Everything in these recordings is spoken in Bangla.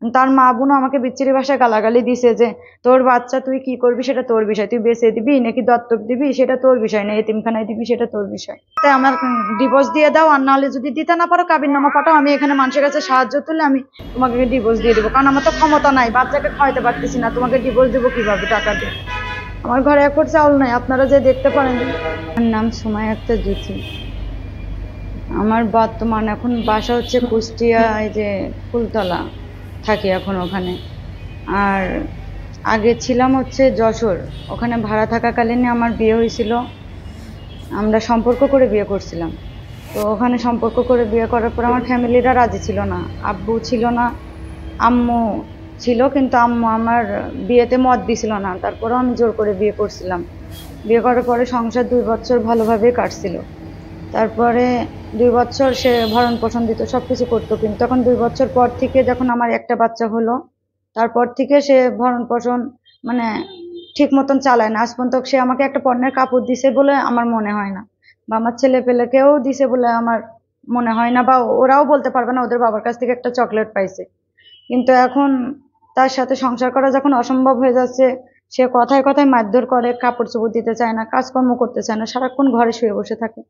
তার মা বোনও আমাকে বিচ্ছিরি ভাষায় গালাগালি দিছে যে তোর বাচ্চা তুই কি করবি সেটা তোর বিষয়, তুই বেঁচে দিবি নাকি দত্তক দিবি সেটা তোর বিষয় না, এতিমখানায় দিবি সেটা তোর বিষয়। তাই আমার ডিভোর্স দিয়ে দাও, আর নাহলে যদি দিতে না পারো কাবিননামা পাঠাও, আমি এখানে মানুষের কাছে সাহায্য তুলে আমি তোমাকে ডিভোর্স দিয়ে দেবো, কারণ আমার তো ক্ষমতা নাই, বাচ্চাকে খাওয়াতে পারতেছি না, তোমাকে ডিভোর্স দেবো কিভাবে টাকা দিয়ে? আমার ঘরে এক ফুট চাউল নাই, আপনারা যে দেখতে পারেন। আমার নাম সুমাইয়া আক্তার জুথি। আমার বর্তমান এখন বাসা হচ্ছে কুষ্টিয়া, এই যে ফুলতলা থাকি এখন ওখানে। আর আগে ছিলাম হচ্ছে যশোর, ওখানে ভাড়া থাকাকালীন আমার বিয়ে হয়েছিল। আমরা সম্পর্ক করে বিয়ে করছিলাম। তো ওখানে সম্পর্ক করে বিয়ে করার পর আমার ফ্যামিলিরা রাজি ছিল না, আব্বু ছিল না, আম্মু ছিল, কিন্তু আম্মু আমার বিয়েতে মত দিছিল না, তারপরেও আমি জোর করে বিয়ে করছিলাম। বিয়ে করার পরে সংসার 2 বছর ভালোভাবেই কাটছিল। তারপরে 2 বছর সে ভরণ পোষণ দিত, সবকিছু করতো, কিন্তু তখন 2 বছর পর থেকে যখন আমার একটা বাচ্চা হলো, তারপর থেকে সে ভরণ পোষণ মানে ঠিক মতন চালায় না। আজ পর্যন্ত সে আমাকে একটা পণ্যের কাপড় দিছে বলে আমার মনে হয় না, বা আমার ছেলে পেলেকেও দিছে বলে আমার মনে হয় না, বা ওরাও বলতে পারবে না ওদের বাবার কাছ থেকে একটা চকলেট পাইছে। কিন্তু এখন তার সাথে সংসার করা যখন অসম্ভব হয়ে যাচ্ছে, সে কথায় কথায় মারধর করে, কাপড় চোপড় দিতে চায় না, কাজকর্ম করতে চায় না, সারাক্ষণ ঘরে শুয়ে বসে থাকে।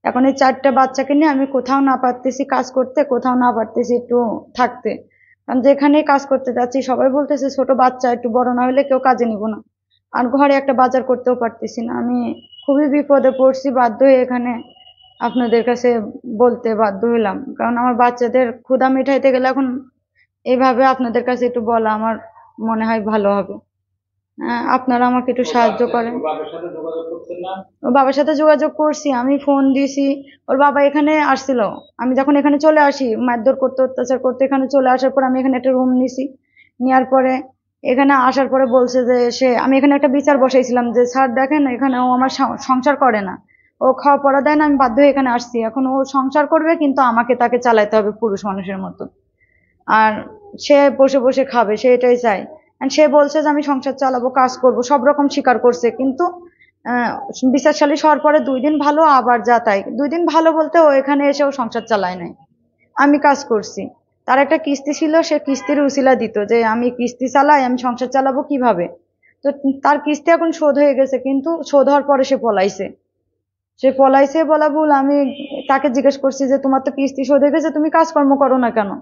এখন এই 4টা বাচ্চাকে নিয়ে আমি কোথাও না পারতেছি কাজ করতে, কোথাও না পারতেছি একটু থাকতে। কারণ যেখানেই কাজ করতে যাচ্ছি সবাই বলতেছে ছোট বাচ্চা, একটু বড় না হলে কেউ কাজে নিব না। আর ঘরে একটা বাজার করতেও পারতেছি না, আমি খুবই বিপদে পড়ছি, বাধ্য হয়ে এখানে আপনাদের কাছে বলতে বাধ্য হইলাম, কারণ আমার বাচ্চাদের ক্ষুধা মেটাইতে গেলে এখন এইভাবে আপনাদের কাছে একটু বলা আমার মনে হয় ভালো হবে। আপনারা আমাকে একটু সাহায্য করেন। ওর বাবার সাথে যোগাযোগ করছি, আমি ফোন দিছি, ওর বাবা এখানে আসছিল। আমি যখন এখানে চলে আসি মারধর করতে, অত্যাচার করতে, এখানে চলে আসার পর আমি এখানে একটা রুম নিছি। নেওয়ার পরে এখানে আসার পরে বলছে যে আমি এখানে একটা বিচার বসাইছিলাম যে স্যার দেখেন এখানে ও আমার সংসার করে না, ও খাওয়া পড়া দেয় না, আমি বাধ্য হয়ে এখানে আসছি, এখন ও সংসার করবে কিন্তু আমাকে তাকে চালাতে হবে পুরুষ মানুষের মতো। আর সে বসে বসে খাবে, সে এটাই চায়। And সে বলছে যে আমি সংসার চালাবো, কাজ করব, সব রকম স্বীকার করছে, কিন্তু আহ, বিচার সালিশ হওয়ার পরে 2 দিন ভালো, আবার যা তাই। 2 দিন ভালো বলতে ও এখানে এসেও সংসার চালায় নাই, আমি কাজ করছি। তার একটা কিস্তি ছিল, সে কিস্তির উসিলা দিত যে আমি কিস্তি চালাই, আমি সংসার চালাবো কিভাবে। তো তার কিস্তি এখন শোধ হয়ে গেছে, কিন্তু শোধ হওয়ার পরে সে পলাইছে বলা ভুল। আমি তাকে জিজ্ঞেস করছি যে তোমার তো কিস্তি শোধ হয়ে গেছে, তুমি কাজকর্ম করো না কেন?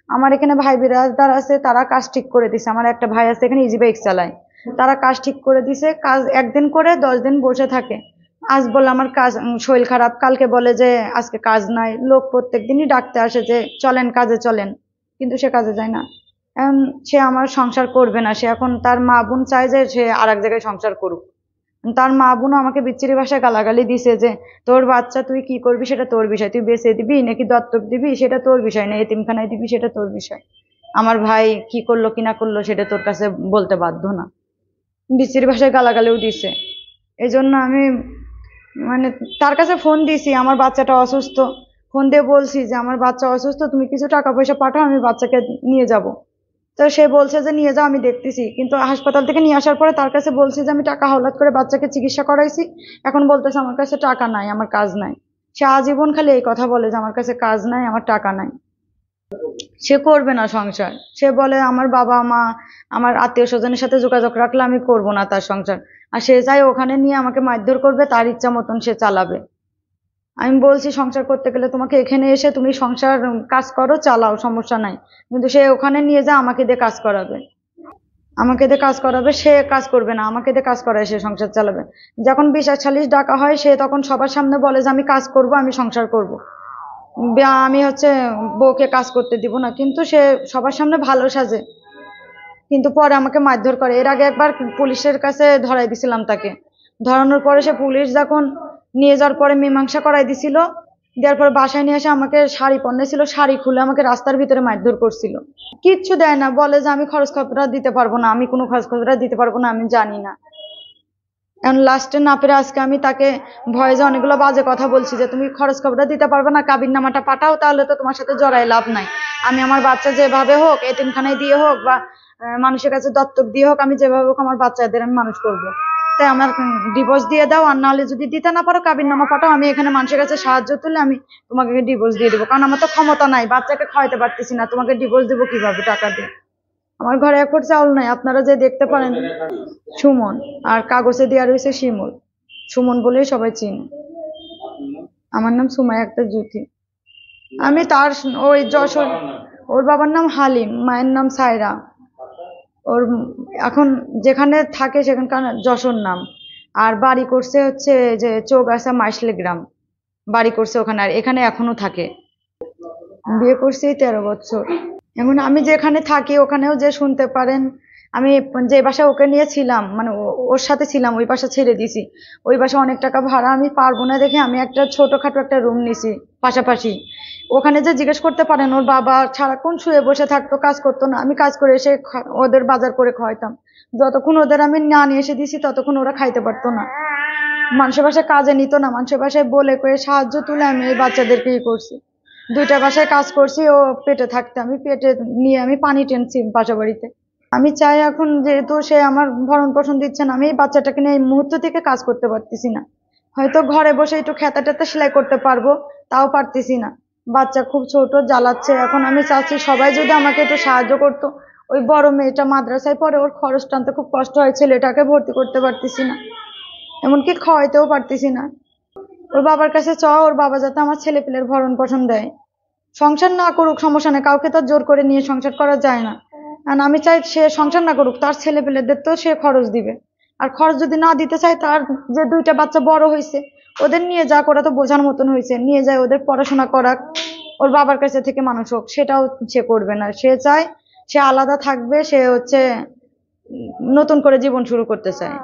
আমার এখানে ভাই বিরাজদার আছে, তারা কাজ ঠিক করে দিছে। আমার একটা ভাই আছে এখানে ইজি বাইক চালায়, তারা কাজ ঠিক করে দিছে। কাজ একদিন করে 10 দিন বসে থাকে। আজ বলে আমার কাজ শরীর খারাপ, কালকে বলে যে আজকে কাজ নাই। লোক প্রত্যেক দিনই ডাকতে আসে যে চলেন কাজে চলেন, কিন্তু সে কাজে যায় না। এখন সে আমার সংসার করবে না, সে এখন তার মা বোন চায় যে সে আর এক জায়গায় সংসার করুক। তার মা বোনও আমাকে বিচ্ছিরি ভাষায় গালাগালি দিছে যে তোর বাচ্চা তুই কি করবি সেটা তোর বিষয়, তুই বেঁচে দিবি নাকি দত্তক দিবি সেটা তোর বিষয় না, এতিমখানায় দিবি সেটা তোর বিষয়। আমার ভাই কি করলো কি না করলো সেটা তোর কাছে বলতে বাধ্য না। বিচ্ছিরি ভাষায় গালাগালিও দিছে। এই জন্য আমি মানে তার কাছে ফোন দিছি, আমার বাচ্চাটা অসুস্থ, ফোন দিয়ে বলছি যে আমার বাচ্চা অসুস্থ, তুমি কিছু টাকা পয়সা পাঠাও, আমি বাচ্চাকে নিয়ে যাব। তো সে বলছে যে নিয়ে যাও, আমি দেখতেছি। কিন্তু হাসপাতাল থেকে নিয়ে আসার পরে তার কাছে বলছি যে আমি টাকা হাওলাত করে বাচ্চাকে চিকিৎসা করাইছি, এখন বলতেছে আমার কাছে টাকা নাই, আমার কাজ নাই। সে আজীবন খালি এই কথা বলে যে আমার কাছে কাজ নাই, আমার টাকা নাই। সে করবে না সংসার, সে বলে আমার বাবা মা, আমার আত্মীয় স্বজনের সাথে যোগাযোগ রাখলে আমি করব না তার সংসার। আর সে চাই ওখানে নিয়ে আমাকে মারধর করবে, তার ইচ্ছা মতন সে চালাবে। আমি বলছি সংসার করতে গেলে তোমাকে এখানে এসে তুমি সংসার কাজ করো, চালাও, সমস্যা নাই। কিন্তু সে ওখানে নিয়ে যা আমাকে দিয়ে কাজ করাবে, সে কাজ করবে না, আমাকে দিয়ে কাজ করায় সে সংসার চালাবে। যখন বিচার সালিশ ডাকা হয় সে তখন সবার সামনে বলে যে আমি কাজ করব, আমি সংসার করব, আমি হচ্ছে বউকে কাজ করতে দিব না, কিন্তু সে সবার সামনে ভালো সাজে, কিন্তু পরে আমাকে মারধর করে। এর আগে একবার পুলিশের কাছে ধরাই দিছিলাম তাকে, ধরানোর পরে সে পুলিশ যখন নিয়ে যাওয়ার পরে মীমাংসা করাই দিছিল, দেওয়ার পরে বাসায় নিয়ে এসে আমাকে শাড়ি পরনে ছিল, শাড়ি খুলে আমাকে রাস্তার ভিতরে মারধর করছিল। কিচ্ছু দেয় না, বলে যে আমি খরচ খরচা দিতে পারবো না, আমি কোনো খরচ খরচা দিতে পারবো না, আমি জানি না। এখন লাস্টে না পেরে আজকে আমি তাকে ভয়েসে অনেকগুলো বাজে কথা বলছি যে তুমি খরচ খবরটা দিতে পারবে না, কাবিননামাটা পাঠাও, তাহলে তো তোমার সাথে জড়াই লাভ নাই। আমি আমার বাচ্চা যেভাবে হোক, এতিমখানায় দিয়ে হোক বা মানুষের কাছে দত্তক দিয়ে হোক, আমি যেভাবে হোক আমার বাচ্চাদের আমি মানুষ করব। তাই আমার ডিভোর্স দিয়ে দাও, আর নাহলে যদি দিতে না পারো কাবিননামা পাঠাও, আমি এখানে মানুষের কাছে সাহায্য তুলে আমি তোমাকে ডিভোর্স দিয়ে দেবো, কারণ আমার তো ক্ষমতা নাই, বাচ্চাকে খাওয়াতে পারতেছি না, তোমাকে ডিভোর্স দেবো কিভাবে টাকা দিয়ে? আমার ঘরে এক ফুট চাউল নাই, আপনারা যে দেখতে পারেন। সুমন, আর কাগজে দেওয়া রয়েছে শিমুল। সুমন বলেই সবাই চিনে। আমার নাম সুমাইয়া আক্তার জুথি। আমি তার ওই যশোর, ওর বাবার নাম হালিম, মায়ের নাম সায়রা। ওর এখন যেখানে থাকে সেখানকার যশোর নাম। আর বাড়ি করছে হচ্ছে যে চৌগাছা মাইশলে গ্রাম, বাড়ি করছে ওখানে, আর এখানে এখনো থাকে। বিয়ে করছি 13 বছর। এখন আমি যেখানে থাকি ওখানেও যে শুনতে পারেন, আমি যে বাসা ওকে নিয়ে ছিলাম, মানে ওর সাথে ছিলাম, ওই বাসা ছেড়ে দিছি। ওই বাসা অনেক টাকা ভাড়া, আমি পারবো না দেখে আমি একটা ছোটখাটো একটা রুম নিছি পাশাপাশি। ওখানে যে জিজ্ঞেস করতে পারেন, ওর বাবা সারাক্ষণ শুয়ে বসে থাকতো, কাজ করতো না। আমি কাজ করে এসে ওদের বাজার করে খাওয়াইতাম। যতক্ষণ ওদের আমি না নিয়ে এসে দিছি ততক্ষণ ওরা খাইতে পারতো না। মানুষের বাসায় কাজে নিত না, মানুষের বাসায় বলে করে সাহায্য তুলে আমি এই বাচ্চাদেরকে করছি। 2টা বাসায় কাজ করছি, ও পেটে থাকতে আমি পেটে নিয়ে আমি পানি টেনছি বাসা বাড়িতে। আমি চাই এখন, যেহেতু সে আমার ভরণ পোষণ দিচ্ছে না, আমি এই বাচ্চাটাকে নিয়ে এই মুহূর্ত থেকে কাজ করতে পারতেছি না। হয়তো ঘরে বসে একটু খেতা টেতা সেলাই করতে পারবো, তাও পারতেছি না। বাচ্চা খুব ছোট, জ্বালাচ্ছে। এখন আমি চাচ্ছি সবাই যদি আমাকে একটু সাহায্য করতো। ওই বড় মেয়েটা মাদ্রাসায় পড়ে, ওর খরচ টানতে খুব কষ্ট হয়, ছেলেটাকে ভর্তি করতে পারতেছি না, এমনকি খাওয়াইতেও পারতেছি না। ওর বাবার কাছে ওর বাবা যাতে আমার ছেলে পেলের ভরণ পোষণ দেয়। সংসার না করুক সমস্যা নেই, কাউকে তো জোর করে নিয়ে সংসার করা যায় না। আর আমি চাই সে সংসার না করুক, তার ছেলে পেলেদের তো সে খরচ দিবে। আর খরচ যদি না দিতে চায়, তার যে 2টা বাচ্চা বড় হয়েছে, ওদের নিয়ে যা করা তো বোঝার মতন হয়েছে, নিয়ে যায় ওদের পড়াশোনা করাক, ওর বাবার কাছে থেকে মানুষ হোক, সেটাও সে করবে না। সে চায় সে আলাদা থাকবে, সে হচ্ছে নতুন করে জীবন শুরু করতে চায়।